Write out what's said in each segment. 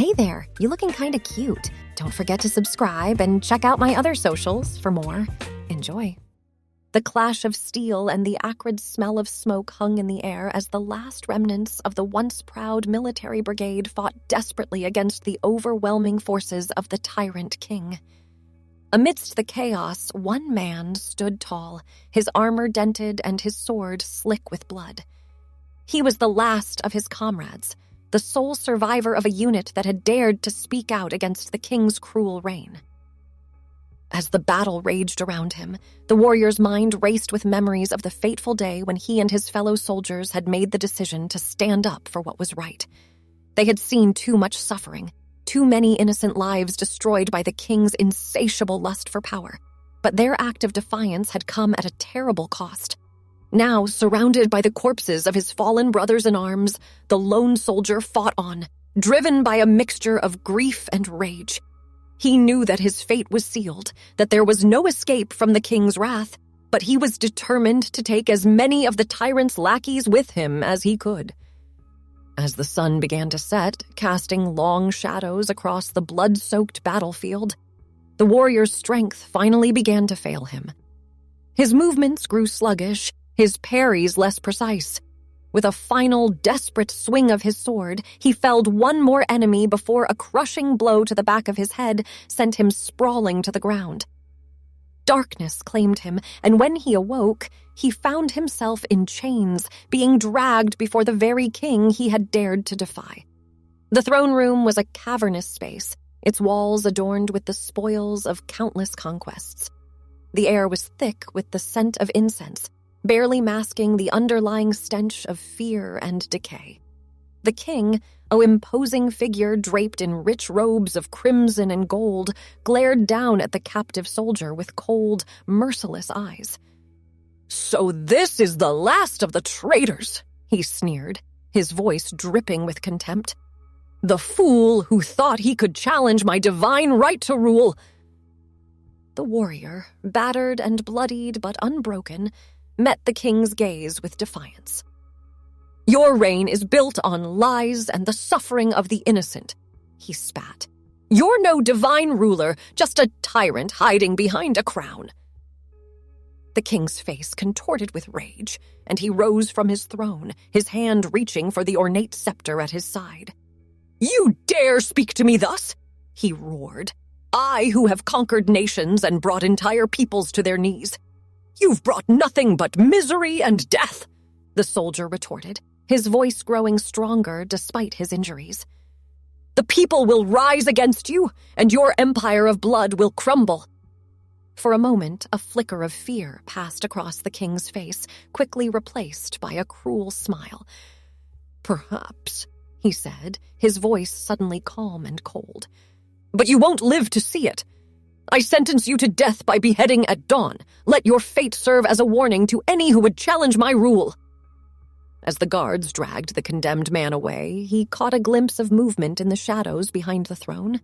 Hey there, you looking kinda cute. Don't forget to subscribe and check out my other socials for more. Enjoy. The clash of steel and the acrid smell of smoke hung in the air as the last remnants of the once proud military brigade fought desperately against the overwhelming forces of the tyrant king. Amidst the chaos, one man stood tall, his armor dented and his sword slick with blood. He was the last of his comrades, the sole survivor of a unit that had dared to speak out against the king's cruel reign. As the battle raged around him, the warrior's mind raced with memories of the fateful day when he and his fellow soldiers had made the decision to stand up for what was right. They had seen too much suffering, too many innocent lives destroyed by the king's insatiable lust for power, but their act of defiance had come at a terrible cost. Now, surrounded by the corpses of his fallen brothers in arms, the lone soldier fought on, driven by a mixture of grief and rage. He knew that his fate was sealed, that there was no escape from the king's wrath, but he was determined to take as many of the tyrant's lackeys with him as he could. As the sun began to set, casting long shadows across the blood-soaked battlefield, the warrior's strength finally began to fail him. His movements grew sluggish, his parries less precise. With a final, desperate swing of his sword, he felled one more enemy before a crushing blow to the back of his head sent him sprawling to the ground. Darkness claimed him, and when he awoke, he found himself in chains, being dragged before the very king he had dared to defy. The throne room was a cavernous space, its walls adorned with the spoils of countless conquests. The air was thick with the scent of incense, barely masking the underlying stench of fear and decay. The king, an imposing figure draped in rich robes of crimson and gold, glared down at the captive soldier with cold, merciless eyes. "So this is the last of the traitors," he sneered, his voice dripping with contempt. "The fool who thought he could challenge my divine right to rule." The warrior, battered and bloodied but unbroken, met the king's gaze with defiance. "Your reign is built on lies and the suffering of the innocent," he spat. "You're no divine ruler, just a tyrant hiding behind a crown." The king's face contorted with rage, and he rose from his throne, his hand reaching for the ornate scepter at his side. "You dare speak to me thus?" he roared. "I who have conquered nations and brought entire peoples to their knees. You've brought nothing but misery and death," the soldier retorted, his voice growing stronger despite his injuries. "The people will rise against you, and your empire of blood will crumble." For a moment, a flicker of fear passed across the king's face, quickly replaced by a cruel smile. "Perhaps," he said, his voice suddenly calm and cold. "But you won't live to see it. I sentence you to death by beheading at dawn. Let your fate serve as a warning to any who would challenge my rule." As the guards dragged the condemned man away, he caught a glimpse of movement in the shadows behind the throne.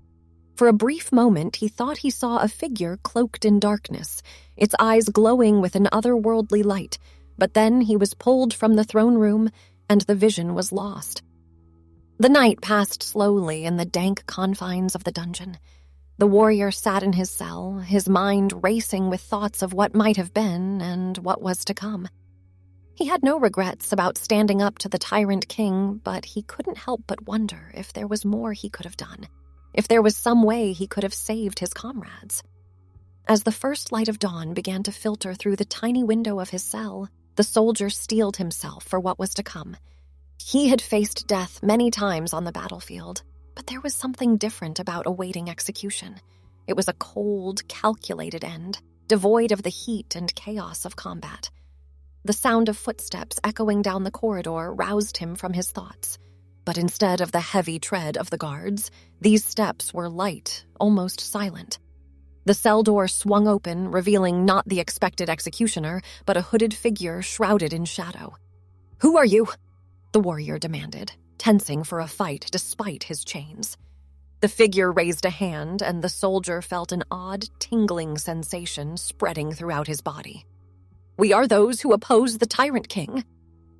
For a brief moment, he thought he saw a figure cloaked in darkness, its eyes glowing with an otherworldly light, but then he was pulled from the throne room, and the vision was lost. The night passed slowly in the dank confines of the dungeon. The warrior sat in his cell, his mind racing with thoughts of what might have been and what was to come. He had no regrets about standing up to the tyrant king, but he couldn't help but wonder if there was more he could have done, if there was some way he could have saved his comrades. As the first light of dawn began to filter through the tiny window of his cell, the soldier steeled himself for what was to come. He had faced death many times on the battlefield, but there was something different about awaiting execution. It was a cold, calculated end, devoid of the heat and chaos of combat. The sound of footsteps echoing down the corridor roused him from his thoughts. But instead of the heavy tread of the guards, these steps were light, almost silent. The cell door swung open, revealing not the expected executioner, but a hooded figure shrouded in shadow. "Who are you?" the warrior demanded, tensing for a fight despite his chains. The figure raised a hand, and the soldier felt an odd, tingling sensation spreading throughout his body. "We are those who oppose the tyrant king,"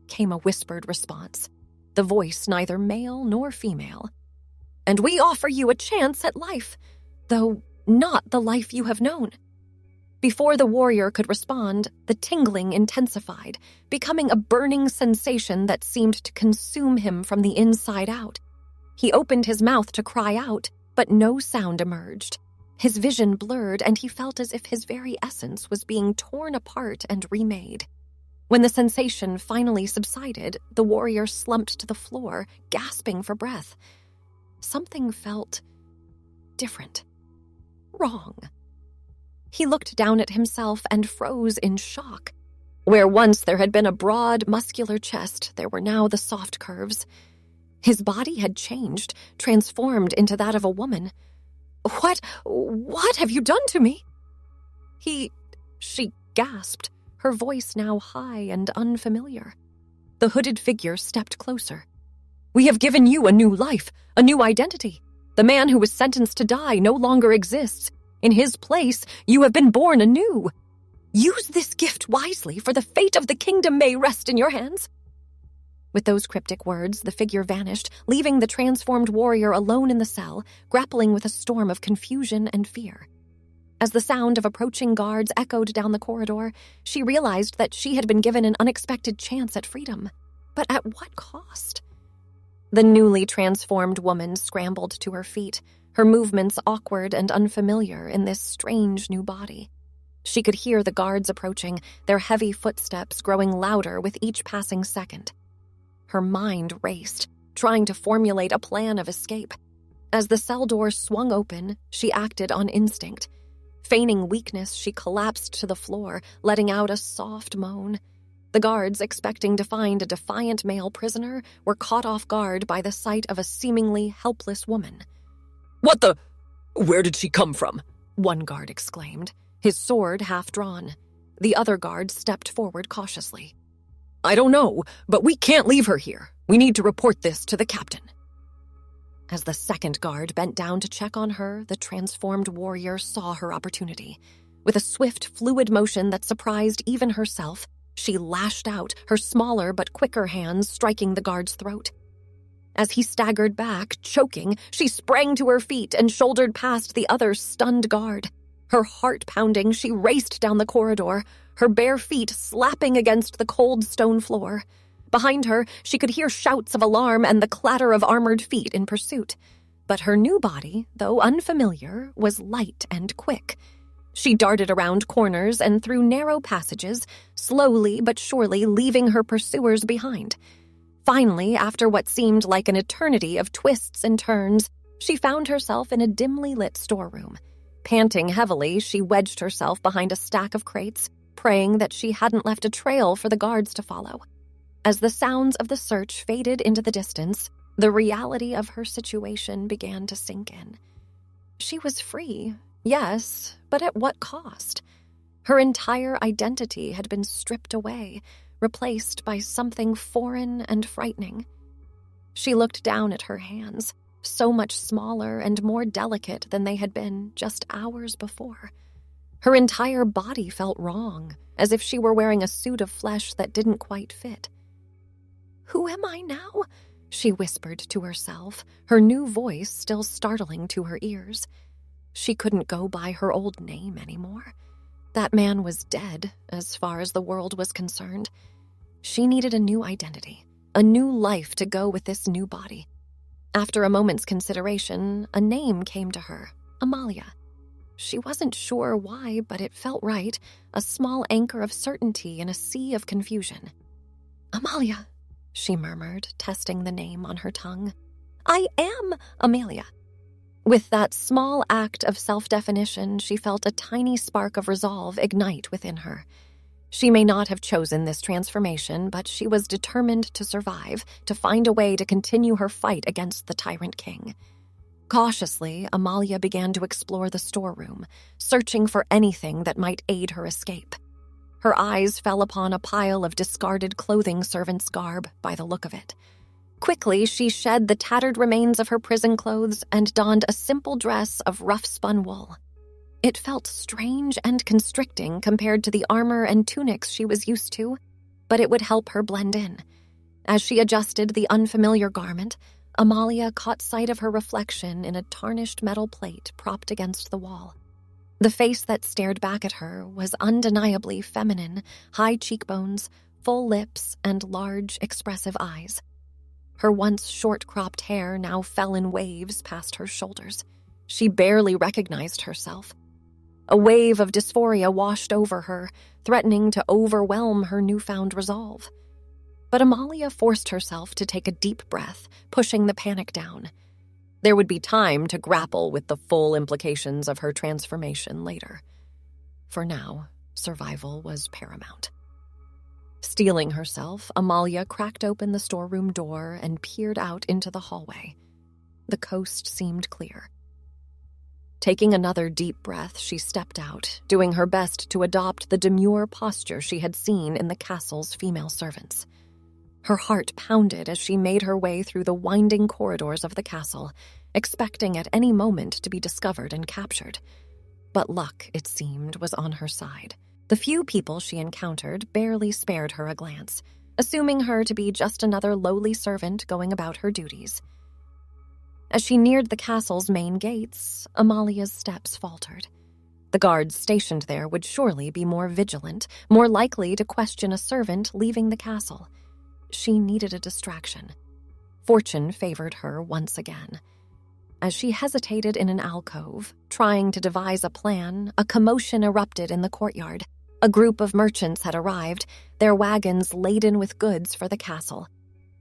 came a whispered response, the voice neither male nor female. and we offer you a chance at life, though not the life you have known." Before the warrior could respond, the tingling intensified, becoming a burning sensation that seemed to consume him from the inside out. He opened his mouth to cry out, but no sound emerged. His vision blurred, and he felt as if his very essence was being torn apart and remade. When the sensation finally subsided, the warrior slumped to the floor, gasping for breath. Something felt different. Wrong. He looked down at himself and froze in shock. Where once there had been a broad, muscular chest, there were now the soft curves. His body had changed, transformed into that of a woman. What have you done to me?" She gasped, her voice now high and unfamiliar. The hooded figure stepped closer. "We have given you a new life, a new identity. The man who was sentenced to die no longer exists. In his place, you have been born anew. Use this gift wisely, for the fate of the kingdom may rest in your hands." With those cryptic words, the figure vanished, leaving the transformed warrior alone in the cell, grappling with a storm of confusion and fear. As the sound of approaching guards echoed down the corridor, she realized that she had been given an unexpected chance at freedom. But at what cost? The newly transformed woman scrambled to her feet, her movements awkward and unfamiliar in this strange new body. She could hear the guards approaching, their heavy footsteps growing louder with each passing second. Her mind raced, trying to formulate a plan of escape. As the cell door swung open, she acted on instinct. Feigning weakness, she collapsed to the floor, letting out a soft moan. The guards, expecting to find a defiant male prisoner, were caught off guard by the sight of a seemingly helpless woman. "What the? Where did she come from?" one guard exclaimed, his sword half drawn. The other guard stepped forward cautiously. "I don't know, but we can't leave her here. We need to report this to the captain." As the second guard bent down to check on her, the transformed warrior saw her opportunity. With a swift, fluid motion that surprised even herself, she lashed out, her smaller but quicker hands striking the guard's throat. As he staggered back, choking, she sprang to her feet and shouldered past the other stunned guard. Her heart pounding, she raced down the corridor, her bare feet slapping against the cold stone floor. Behind her, she could hear shouts of alarm and the clatter of armored feet in pursuit. But her new body, though unfamiliar, was light and quick. She darted around corners and through narrow passages, slowly but surely leaving her pursuers behind. Finally, after what seemed like an eternity of twists and turns, she found herself in a dimly lit storeroom. Panting heavily, she wedged herself behind a stack of crates, praying that she hadn't left a trail for the guards to follow. As the sounds of the search faded into the distance, the reality of her situation began to sink in. She was free, yes, but at what cost? Her entire identity had been stripped away, replaced by something foreign and frightening. She looked down at her hands, so much smaller and more delicate than they had been just hours before. Her entire body felt wrong, as if she were wearing a suit of flesh that didn't quite fit. "Who am I now?" she whispered to herself, her new voice still startling to her ears. She couldn't go by her old name anymore. That man was dead, as far as the world was concerned. She needed a new identity, a new life to go with this new body. After a moment's consideration, a name came to her, Amalia. She wasn't sure why, but it felt right, a small anchor of certainty in a sea of confusion. "Amalia," she murmured, testing the name on her tongue. "I am Amelia." With that small act of self-definition, she felt a tiny spark of resolve ignite within her. She may not have chosen this transformation, but she was determined to survive, to find a way to continue her fight against the tyrant king. Cautiously, Amalia began to explore the storeroom, searching for anything that might aid her escape. Her eyes fell upon a pile of discarded clothing servant's garb by the look of it. Quickly, she shed the tattered remains of her prison clothes and donned a simple dress of rough-spun wool. It felt strange and constricting compared to the armor and tunics she was used to, but it would help her blend in. As she adjusted the unfamiliar garment, Amalia caught sight of her reflection in a tarnished metal plate propped against the wall. The face that stared back at her was undeniably feminine, high cheekbones, full lips, and large, expressive eyes. Her once short-cropped hair now fell in waves past her shoulders. She barely recognized herself. A wave of dysphoria washed over her, threatening to overwhelm her newfound resolve. But Amalia forced herself to take a deep breath, pushing the panic down. There would be time to grapple with the full implications of her transformation later. For now, survival was paramount. Steeling herself, Amalia cracked open the storeroom door and peered out into the hallway. The coast seemed clear. Taking another deep breath, she stepped out, doing her best to adopt the demure posture she had seen in the castle's female servants. Her heart pounded as she made her way through the winding corridors of the castle, expecting at any moment to be discovered and captured. But luck, it seemed, was on her side. The few people she encountered barely spared her a glance, assuming her to be just another lowly servant going about her duties. As she neared the castle's main gates, Amalia's steps faltered. The guards stationed there would surely be more vigilant, more likely to question a servant leaving the castle. She needed a distraction. Fortune favored her once again. As she hesitated in an alcove, trying to devise a plan, a commotion erupted in the courtyard. A group of merchants had arrived, their wagons laden with goods for the castle.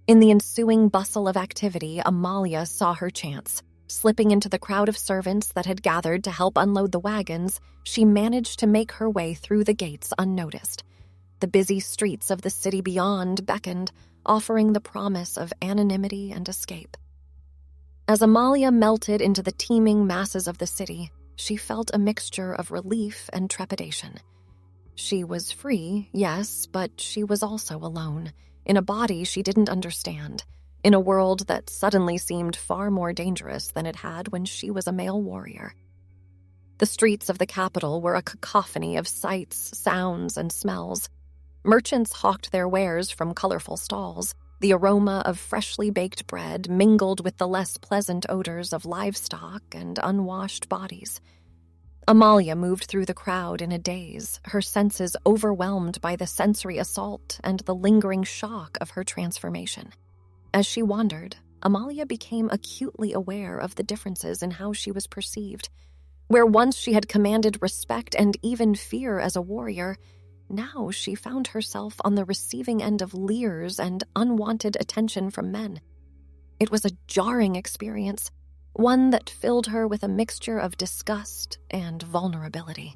In the ensuing bustle of activity, Amalia saw her chance. Slipping into the crowd of servants that had gathered to help unload the wagons, she managed to make her way through the gates unnoticed. The busy streets of the city beyond beckoned, offering the promise of anonymity and escape. As Amalia melted into the teeming masses of the city, she felt a mixture of relief and trepidation. She was free, yes, but she was also alone, in a body she didn't understand, in a world that suddenly seemed far more dangerous than it had when she was a male warrior. The streets of the capital were a cacophony of sights, sounds, and smells. Merchants hawked their wares from colorful stalls. The aroma of freshly baked bread mingled with the less pleasant odors of livestock and unwashed bodies. Amalia moved through the crowd in a daze, her senses overwhelmed by the sensory assault and the lingering shock of her transformation. As she wandered, Amalia became acutely aware of the differences in how she was perceived. Where once she had commanded respect and even fear as a warrior, now she found herself on the receiving end of leers and unwanted attention from men. It was a jarring experience, one that filled her with a mixture of disgust and vulnerability.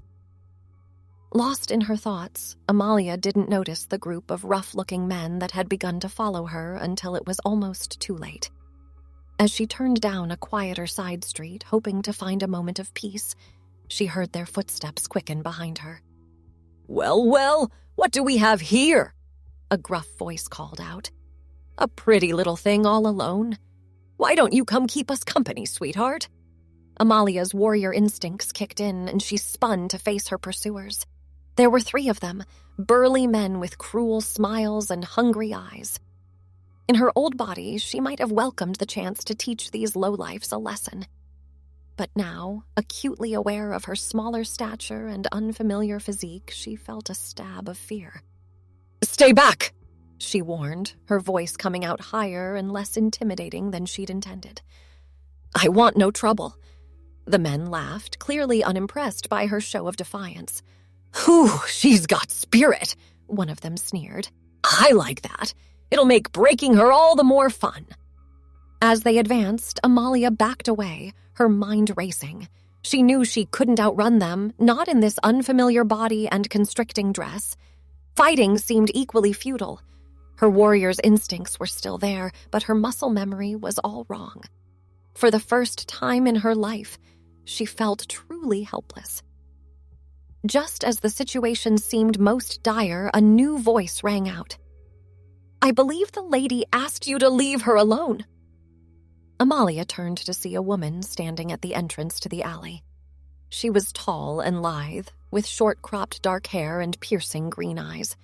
Lost in her thoughts, Amalia didn't notice the group of rough-looking men that had begun to follow her until it was almost too late. As she turned down a quieter side street, hoping to find a moment of peace, she heard their footsteps quicken behind her. Well, well, what do we have here? A gruff voice called out. A pretty little thing all alone. Why don't you come keep us company, sweetheart? Amalia's warrior instincts kicked in, and she spun to face her pursuers. There were 3 of them, burly men with cruel smiles and hungry eyes. In her old body, she might have welcomed the chance to teach these lowlifes a lesson. But now, acutely aware of her smaller stature and unfamiliar physique, she felt a stab of fear. Stay back, she warned, her voice coming out higher and less intimidating than she'd intended. I want no trouble. The men laughed, clearly unimpressed by her show of defiance. Whew, she's got spirit, one of them sneered. I like that. It'll make breaking her all the more fun. As they advanced, Amalia backed away, her mind racing. She knew she couldn't outrun them, not in this unfamiliar body and constricting dress. Fighting seemed equally futile. Her warrior's instincts were still there, but her muscle memory was all wrong. For the first time in her life, she felt truly helpless. Just as the situation seemed most dire, a new voice rang out. I believe the lady asked you to leave her alone. Amalia turned to see a woman standing at the entrance to the alley. She was tall and lithe, with short-cropped dark hair and piercing green eyes.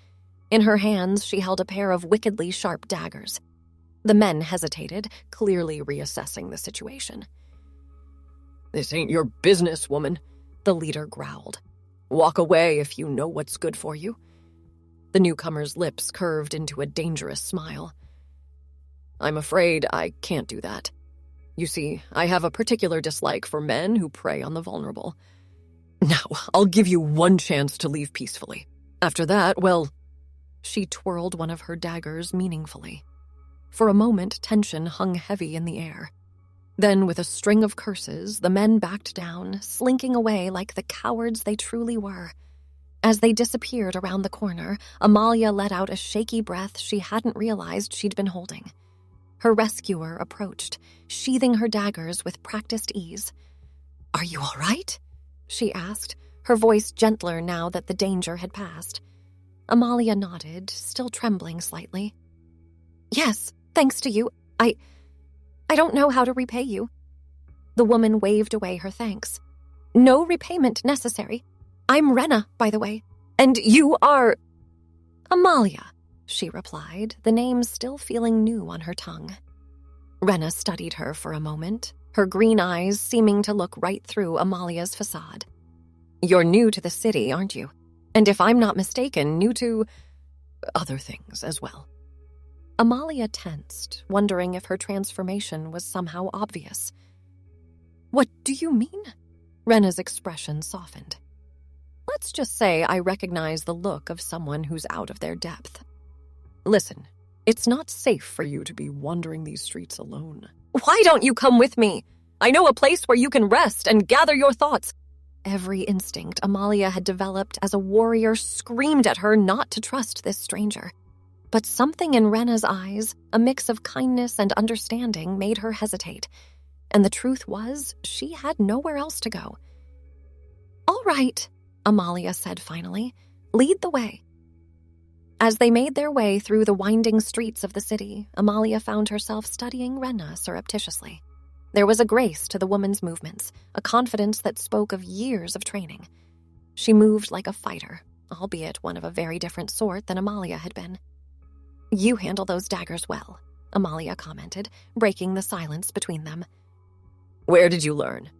In her hands, she held a pair of wickedly sharp daggers. The men hesitated, clearly reassessing the situation. "This ain't your business, woman," the leader growled. "Walk away if you know what's good for you." The newcomer's lips curved into a dangerous smile. "I'm afraid I can't do that. You see, I have a particular dislike for men who prey on the vulnerable. Now, I'll give you one chance to leave peacefully. After that, well..." She twirled one of her daggers meaningfully. For a moment, tension hung heavy in the air. Then, with a string of curses, the men backed down, slinking away like the cowards they truly were. As they disappeared around the corner, Amalia let out a shaky breath she hadn't realized she'd been holding. Her rescuer approached, sheathing her daggers with practiced ease. "Are you all right?" she asked, her voice gentler now that the danger had passed. Amalia nodded, still trembling slightly. "Yes, thanks to you. I don't know how to repay you." The woman waved away her thanks. "No repayment necessary. I'm Rena, by the way. And you are..." "Amalia," she replied, the name still feeling new on her tongue. Rena studied her for a moment, her green eyes seeming to look right through Amalia's facade. "You're new to the city, aren't you? And if I'm not mistaken, new to other things as well." Amalia tensed, wondering if her transformation was somehow obvious. "What do you mean?" Rena's expression softened. "Let's just say I recognize the look of someone who's out of their depth. Listen, it's not safe for you to be wandering these streets alone. Why don't you come with me? I know a place where you can rest and gather your thoughts." Every instinct Amalia had developed as a warrior screamed at her not to trust this stranger. But something in Rena's eyes, a mix of kindness and understanding, made her hesitate. And the truth was, she had nowhere else to go. "All right," Amalia said finally. "Lead the way." As they made their way through the winding streets of the city, Amalia found herself studying Rena surreptitiously. There was a grace to the woman's movements, a confidence that spoke of years of training. She moved like a fighter, albeit one of a very different sort than Amalia had been. "You handle those daggers well," Amalia commented, breaking the silence between them. "Where did you learn?"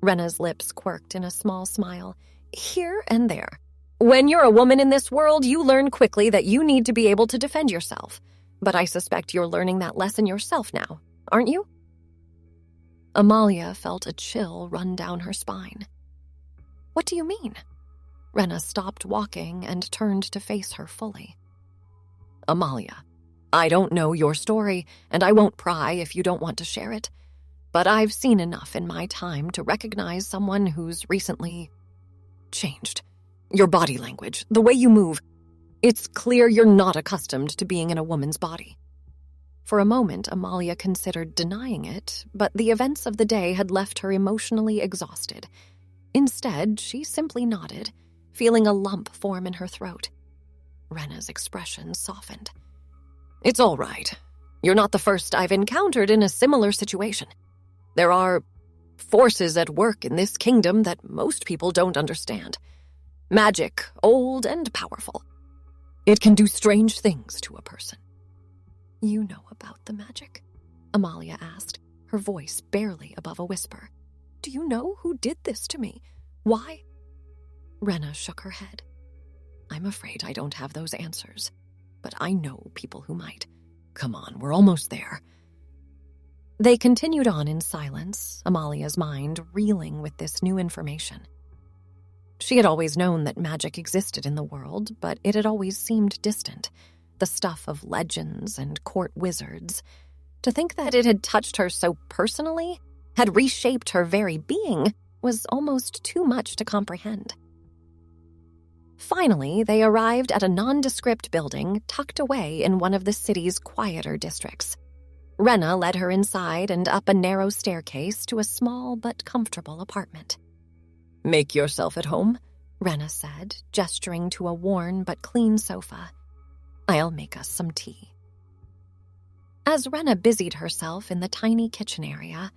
Rena's lips quirked in a small smile. "Here and there. When you're a woman in this world, you learn quickly that you need to be able to defend yourself. But I suspect you're learning that lesson yourself now, aren't you?" Amalia felt a chill run down her spine. "What do you mean?" Rena stopped walking and turned to face her fully. "Amalia, I don't know your story, and I won't pry if you don't want to share it. But I've seen enough in my time to recognize someone who's recently changed. Your body language, the way you move. It's clear you're not accustomed to being in a woman's body." For a moment, Amalia considered denying it, but the events of the day had left her emotionally exhausted. Instead, she simply nodded, feeling a lump form in her throat. Rena's expression softened. "It's all right. You're not the first I've encountered in a similar situation. There are forces at work in this kingdom that most people don't understand. Magic, old and powerful. It can do strange things to a person." "You know about the magic?" Amalia asked, her voice barely above a whisper. "Do you know who did this to me? Why?" Rena shook her head. "I'm afraid I don't have those answers, but I know people who might. Come on, we're almost there." They continued on in silence, Amalia's mind reeling with this new information. She had always known that magic existed in the world, but it had always seemed distant, the stuff of legends and court wizards. To think that it had touched her so personally, had reshaped her very being, was almost too much to comprehend. Finally, they arrived at a nondescript building tucked away in one of the city's quieter districts. Rena led her inside and up a narrow staircase to a small but comfortable apartment. "Make yourself at home," Rena said, gesturing to a worn but clean sofa. "I'll make us some tea." As Rena busied herself in the tiny kitchen area,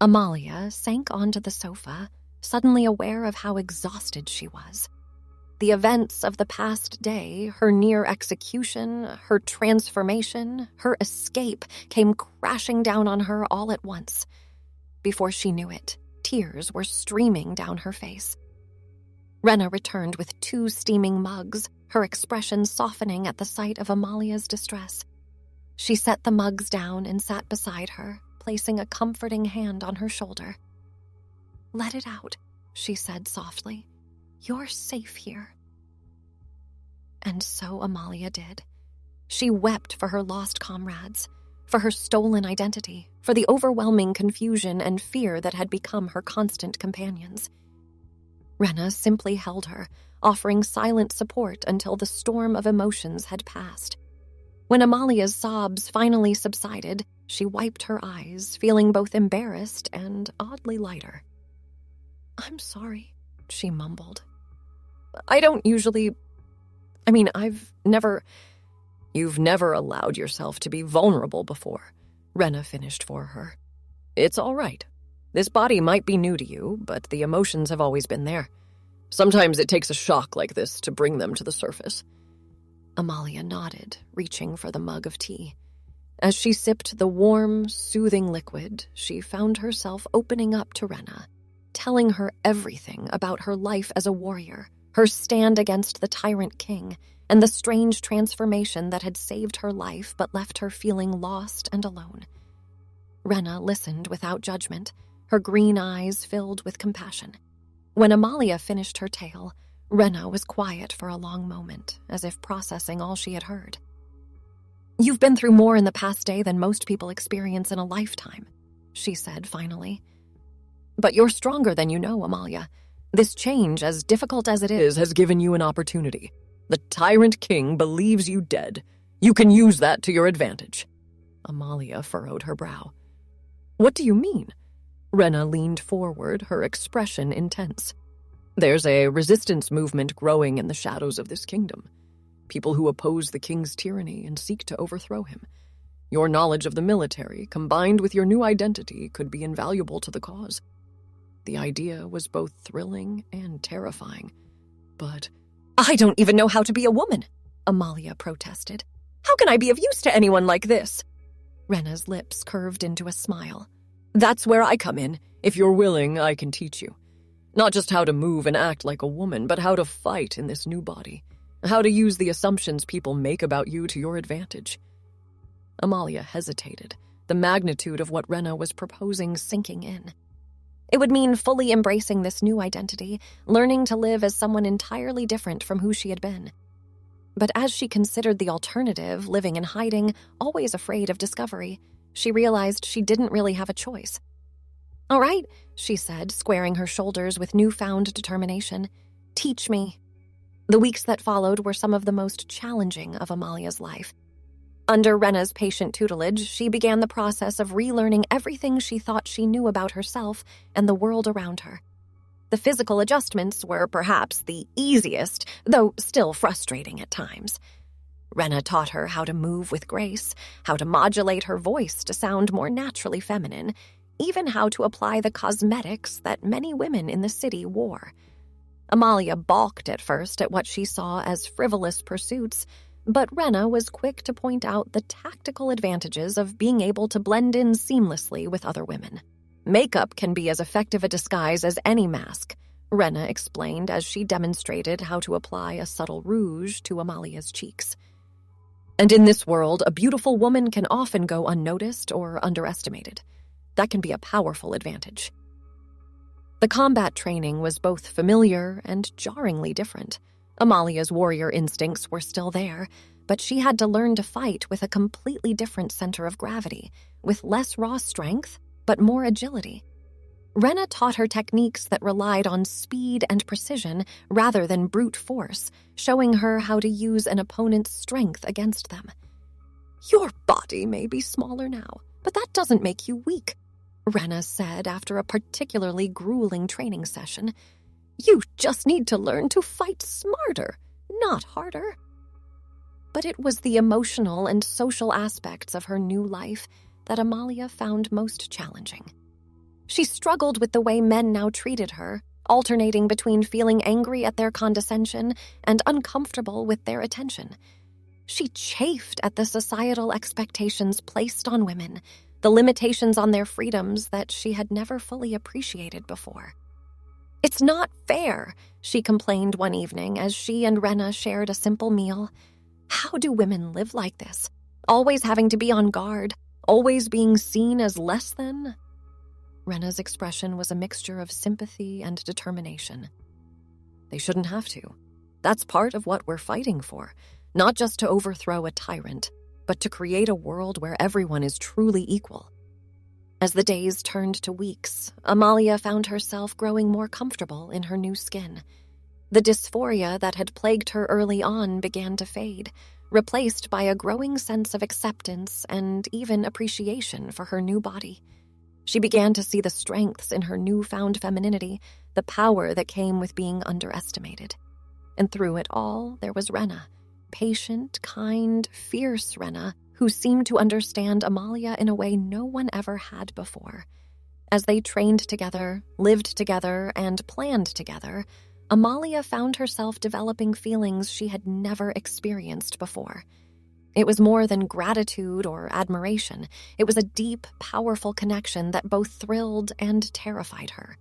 Amalia sank onto the sofa, suddenly aware of how exhausted she was. The events of the past day, her near execution, her transformation, her escape came crashing down on her all at once. Before she knew it, tears were streaming down her face. Rena returned with 2 steaming mugs, her expression softening at the sight of Amalia's distress. She set the mugs down and sat beside her, placing a comforting hand on her shoulder. "Let it out," she said softly. "You're safe here." And so Amalia did. She wept for her lost comrades, for her stolen identity, for the overwhelming confusion and fear that had become her constant companions. Rena simply held her, offering silent support until the storm of emotions had passed. When Amalia's sobs finally subsided, she wiped her eyes, feeling both embarrassed and oddly lighter. "I'm sorry," she mumbled. "I don't usually... You've never allowed yourself to be vulnerable before," Rena finished for her. "It's all right. This body might be new to you, but the emotions have always been there. Sometimes it takes a shock like this to bring them to the surface." Amalia nodded, reaching for the mug of tea. As she sipped the warm, soothing liquid, she found herself opening up to Rena, telling her everything about her life as a warrior, her stand against the tyrant king, and the strange transformation that had saved her life but left her feeling lost and alone. Rena listened without judgment, her green eyes filled with compassion. When Amalia finished her tale, Rena was quiet for a long moment, as if processing all she had heard. "You've been through more in the past day than most people experience in a lifetime," she said finally. "But you're stronger than you know, Amalia. This change, as difficult as it is, has given you an opportunity. The tyrant king believes you dead. You can use that to your advantage." Amalia furrowed her brow. "What do you mean?" Rena leaned forward, her expression intense. "There's a resistance movement growing in the shadows of this kingdom. People who oppose the king's tyranny and seek to overthrow him. Your knowledge of the military, combined with your new identity, could be invaluable to the cause." The idea was both thrilling and terrifying. But, "I don't even know how to be a woman," Amalia protested. "How can I be of use to anyone like this?" Rena's lips curved into a smile. "That's where I come in. If you're willing, I can teach you. Not just how to move and act like a woman, but how to fight in this new body. How to use the assumptions people make about you to your advantage." Amalia hesitated, the magnitude of what Rena was proposing sinking in. It would mean fully embracing this new identity, learning to live as someone entirely different from who she had been. But as she considered the alternative, living in hiding, always afraid of discovery, she realized she didn't really have a choice. "All right," she said, squaring her shoulders with newfound determination. "Teach me." The weeks that followed were some of the most challenging of Amalia's life. Under Rena's patient tutelage, she began the process of relearning everything she thought she knew about herself and the world around her. The physical adjustments were perhaps the easiest, though still frustrating at times. Rena taught her how to move with grace, how to modulate her voice to sound more naturally feminine, even how to apply the cosmetics that many women in the city wore. Amalia balked at first at what she saw as frivolous pursuits, but Rena was quick to point out the tactical advantages of being able to blend in seamlessly with other women. "Makeup can be as effective a disguise as any mask," Rena explained as she demonstrated how to apply a subtle rouge to Amalia's cheeks. "And in this world, a beautiful woman can often go unnoticed or underestimated. That can be a powerful advantage." The combat training was both familiar and jarringly different. Amalia's warrior instincts were still there, but she had to learn to fight with a completely different center of gravity, with less raw strength, but more agility. Rena taught her techniques that relied on speed and precision rather than brute force, showing her how to use an opponent's strength against them. "Your body may be smaller now, but that doesn't make you weak," Rena said after a particularly grueling training session. "You just need to learn to fight smarter, not harder." But it was the emotional and social aspects of her new life that Amalia found most challenging. She struggled with the way men now treated her, alternating between feeling angry at their condescension and uncomfortable with their attention. She chafed at the societal expectations placed on women, the limitations on their freedoms that she had never fully appreciated before. "It's not fair," she complained one evening as she and Rena shared a simple meal. "How do women live like this? Always having to be on guard, always being seen as less than?" Rena's expression was a mixture of sympathy and determination. "They shouldn't have to. That's part of what we're fighting for. Not just to overthrow a tyrant, but to create a world where everyone is truly equal." As the days turned to weeks, Amalia found herself growing more comfortable in her new skin. The dysphoria that had plagued her early on began to fade, replaced by a growing sense of acceptance and even appreciation for her new body. She began to see the strengths in her newfound femininity, the power that came with being underestimated. And through it all, there was Rena, patient, kind, fierce Rena, who seemed to understand Amalia in a way no one ever had before. As they trained together, lived together, and planned together, Amalia found herself developing feelings she had never experienced before. It was more than gratitude or admiration. It was a deep, powerful connection that both thrilled and terrified her.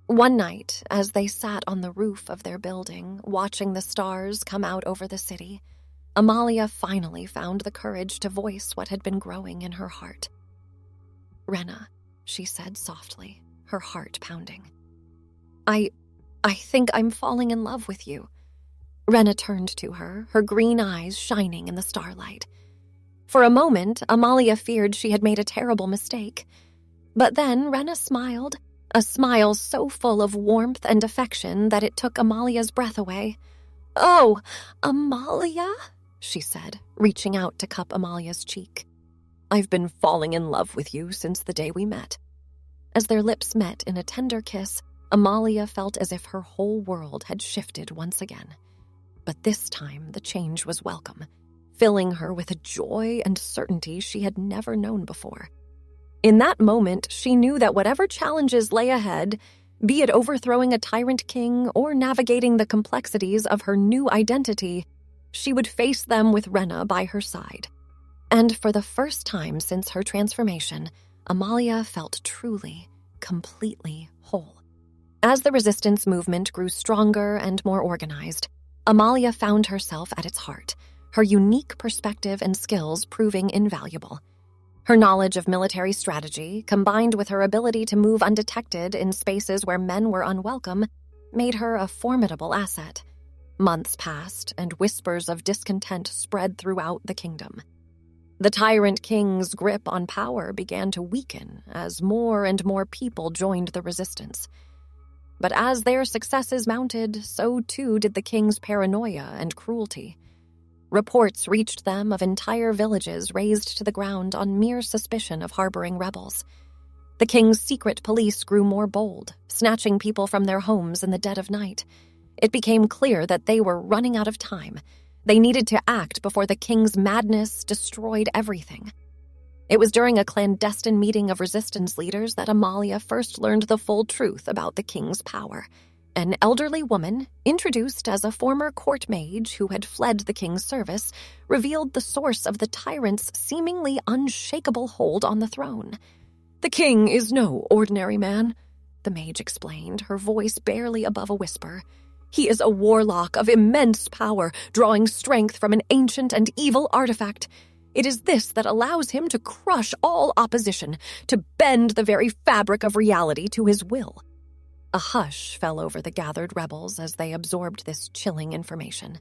One night, as they sat on the roof of their building, watching the stars come out over the city, Amalia finally found the courage to voice what had been growing in her heart. "Rena," she said softly, her heart pounding. I think I'm falling in love with you." Rena turned to her, her green eyes shining in the starlight. For a moment, Amalia feared she had made a terrible mistake. But then Rena smiled, a smile so full of warmth and affection that it took Amalia's breath away. "Oh, Amalia?" she said, reaching out to cup Amalia's cheek. "I've been falling in love with you since the day we met." As their lips met in a tender kiss, Amalia felt as if her whole world had shifted once again. But this time, the change was welcome, filling her with a joy and certainty she had never known before. In that moment, she knew that whatever challenges lay ahead, be it overthrowing a tyrant king or navigating the complexities of her new identity, she would face them with Rena by her side. And for the first time since her transformation, Amalia felt truly, completely whole. As the resistance movement grew stronger and more organized, Amalia found herself at its heart, her unique perspective and skills proving invaluable. Her knowledge of military strategy, combined with her ability to move undetected in spaces where men were unwelcome, made her a formidable asset. Months passed, and whispers of discontent spread throughout the kingdom. The tyrant king's grip on power began to weaken as more and more people joined the resistance. But as their successes mounted, so too did the king's paranoia and cruelty. Reports reached them of entire villages razed to the ground on mere suspicion of harboring rebels. The king's secret police grew more bold, snatching people from their homes in the dead of night. It became clear that they were running out of time. They needed to act before the king's madness destroyed everything. It was during a clandestine meeting of resistance leaders that Amalia first learned the full truth about the king's power. An elderly woman, introduced as a former court mage who had fled the king's service, revealed the source of the tyrant's seemingly unshakable hold on the throne. "The king is no ordinary man," the mage explained, her voice barely above a whisper. "He is a warlock of immense power, drawing strength from an ancient and evil artifact. It is this that allows him to crush all opposition, to bend the very fabric of reality to his will." A hush fell over the gathered rebels as they absorbed this chilling information.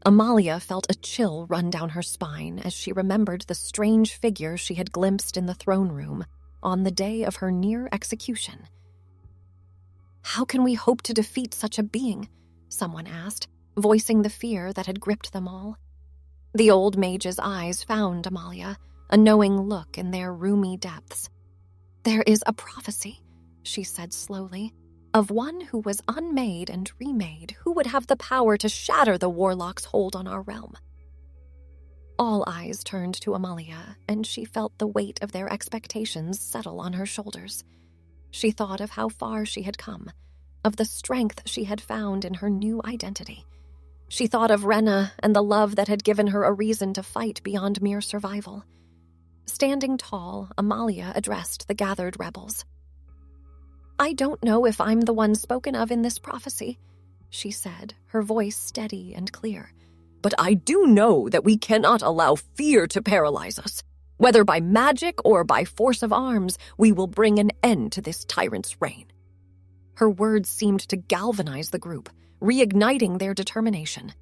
Amalia felt a chill run down her spine as she remembered the strange figure she had glimpsed in the throne room on the day of her near execution. "How can we hope to defeat such a being?" someone asked, voicing the fear that had gripped them all. The old mage's eyes found Amalia, a knowing look in their roomy depths. "There is a prophecy," she said slowly, "of one who was unmade and remade, who would have the power to shatter the warlock's hold on our realm." All eyes turned to Amalia, and she felt the weight of their expectations settle on her shoulders. She thought of how far she had come, of the strength she had found in her new identity. She thought of Rena and the love that had given her a reason to fight beyond mere survival. Standing tall, Amalia addressed the gathered rebels. "I don't know if I'm the one spoken of in this prophecy," she said, her voice steady and clear. "But I do know that we cannot allow fear to paralyze us. Whether by magic or by force of arms, we will bring an end to this tyrant's reign." Her words seemed to galvanize the group, reigniting their determination.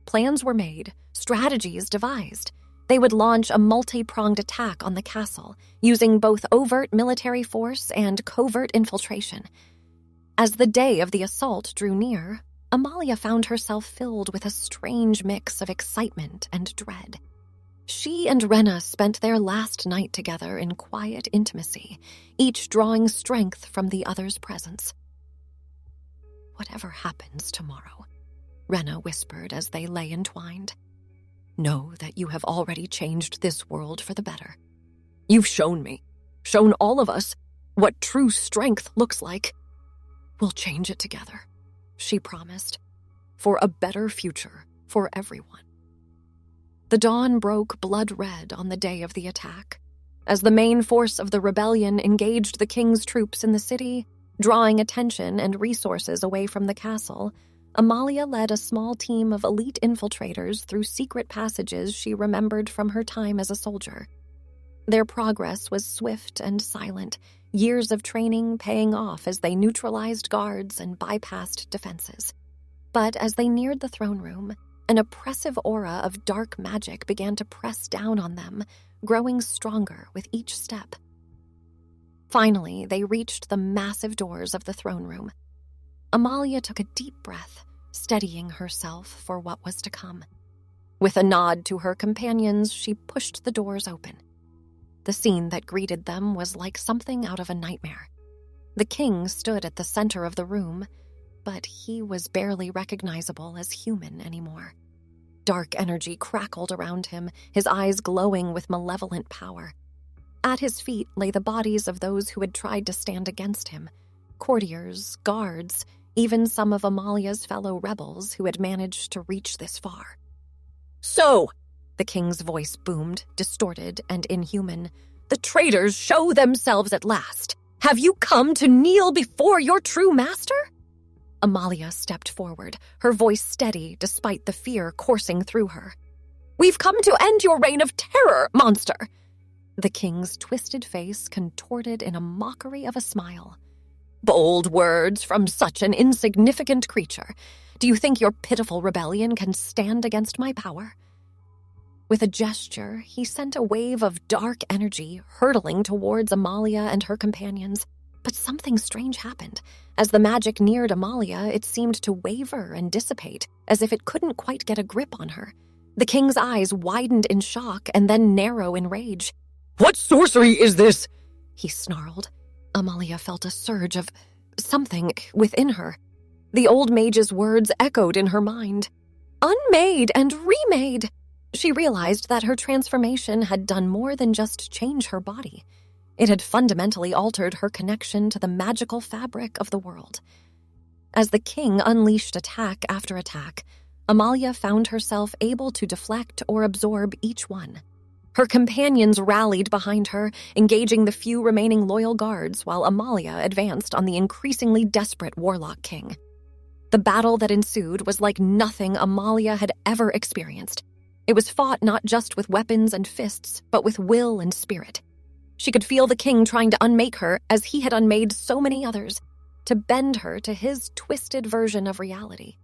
Plans were made, strategies devised. They would launch a multi-pronged attack on the castle, using both overt military force and covert infiltration. As the day of the assault drew near, Amalia found herself filled with a strange mix of excitement and dread. She and Rena spent their last night together in quiet intimacy, each drawing strength from the other's presence. "Whatever happens tomorrow," Rena whispered as they lay entwined, "know that you have already changed this world for the better. You've shown me, shown all of us, what true strength looks like. We'll change it together," she promised, "for a better future for everyone." The dawn broke blood red on the day of the attack. As the main force of the rebellion engaged the king's troops in the city, drawing attention and resources away from the castle, Amalia led a small team of elite infiltrators through secret passages she remembered from her time as a soldier. Their progress was swift and silent, years of training paying off as they neutralized guards and bypassed defenses. But as they neared the throne room, an oppressive aura of dark magic began to press down on them, growing stronger with each step. Finally, they reached the massive doors of the throne room. Amalia took a deep breath, steadying herself for what was to come. With a nod to her companions, she pushed the doors open. The scene that greeted them was like something out of a nightmare. The king stood at the center of the room, but he was barely recognizable as human anymore. Dark energy crackled around him, his eyes glowing with malevolent power. At his feet lay the bodies of those who had tried to stand against him, courtiers, guards, even some of Amalia's fellow rebels who had managed to reach this far. "So," the king's voice boomed, distorted and inhuman, "the traitors show themselves at last. Have you come to kneel before your true master?" Amalia stepped forward, her voice steady despite the fear coursing through her. "We've come to end your reign of terror, monster." The king's twisted face contorted in a mockery of a smile. "Bold words from such an insignificant creature. Do you think your pitiful rebellion can stand against my power?" With a gesture, he sent a wave of dark energy hurtling towards Amalia and her companions. But something strange happened. As the magic neared Amalia, it seemed to waver and dissipate, as if it couldn't quite get a grip on her. The king's eyes widened in shock and then narrow in rage. "What sorcery is this?" he snarled. Amalia felt a surge of something within her. The old mage's words echoed in her mind. Unmade and remade! She realized that her transformation had done more than just change her body. It had fundamentally altered her connection to the magical fabric of the world. As the king unleashed attack after attack, Amalia found herself able to deflect or absorb each one. Her companions rallied behind her, engaging the few remaining loyal guards while Amalia advanced on the increasingly desperate warlock king. The battle that ensued was like nothing Amalia had ever experienced. It was fought not just with weapons and fists, but with will and spirit. She could feel the king trying to unmake her as he had unmade so many others, to bend her to his twisted version of reality.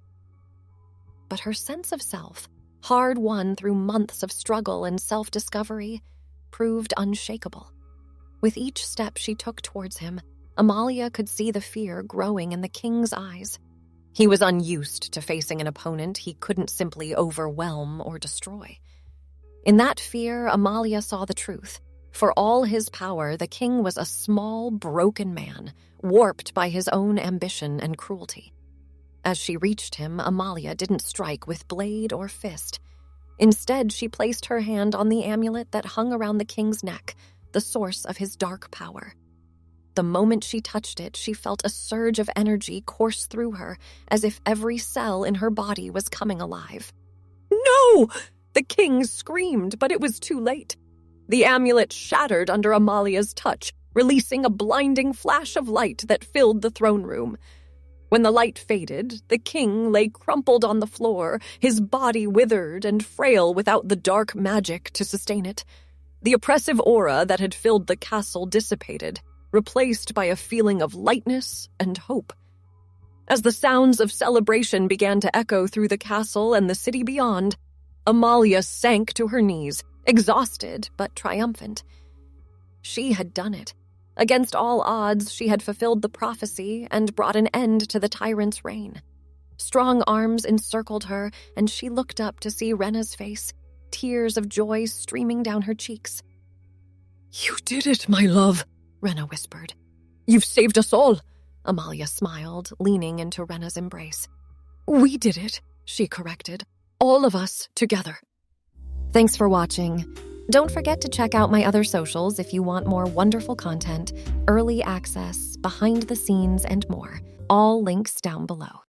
But her sense of self, hard-won through months of struggle and self-discovery, proved unshakable. With each step she took towards him, Amalia could see the fear growing in the king's eyes. He was unused to facing an opponent he couldn't simply overwhelm or destroy. In that fear, Amalia saw the truth. For all his power, the king was a small, broken man, warped by his own ambition and cruelty. As she reached him, Amalia didn't strike with blade or fist. Instead, she placed her hand on the amulet that hung around the king's neck, the source of his dark power. The moment she touched it, she felt a surge of energy course through her, as if every cell in her body was coming alive. No! The king screamed, but it was too late. The amulet shattered under Amalia's touch, releasing a blinding flash of light that filled the throne room. When the light faded, the king lay crumpled on the floor, his body withered and frail without the dark magic to sustain it. The oppressive aura that had filled the castle dissipated, replaced by a feeling of lightness and hope. As the sounds of celebration began to echo through the castle and the city beyond, Amalia sank to her knees, exhausted but triumphant. She had done it. Against all odds, she had fulfilled the prophecy and brought an end to the tyrant's reign. Strong arms encircled her, and she looked up to see Rena's face, tears of joy streaming down her cheeks. "You did it, my love," Rena whispered. "You've saved us all." Amalia smiled, leaning into Rena's embrace. "We did it," she corrected. "All of us together." Thanks for watching. Don't forget to check out my other socials if you want more wonderful content, early access, behind the scenes, and more. All links down below.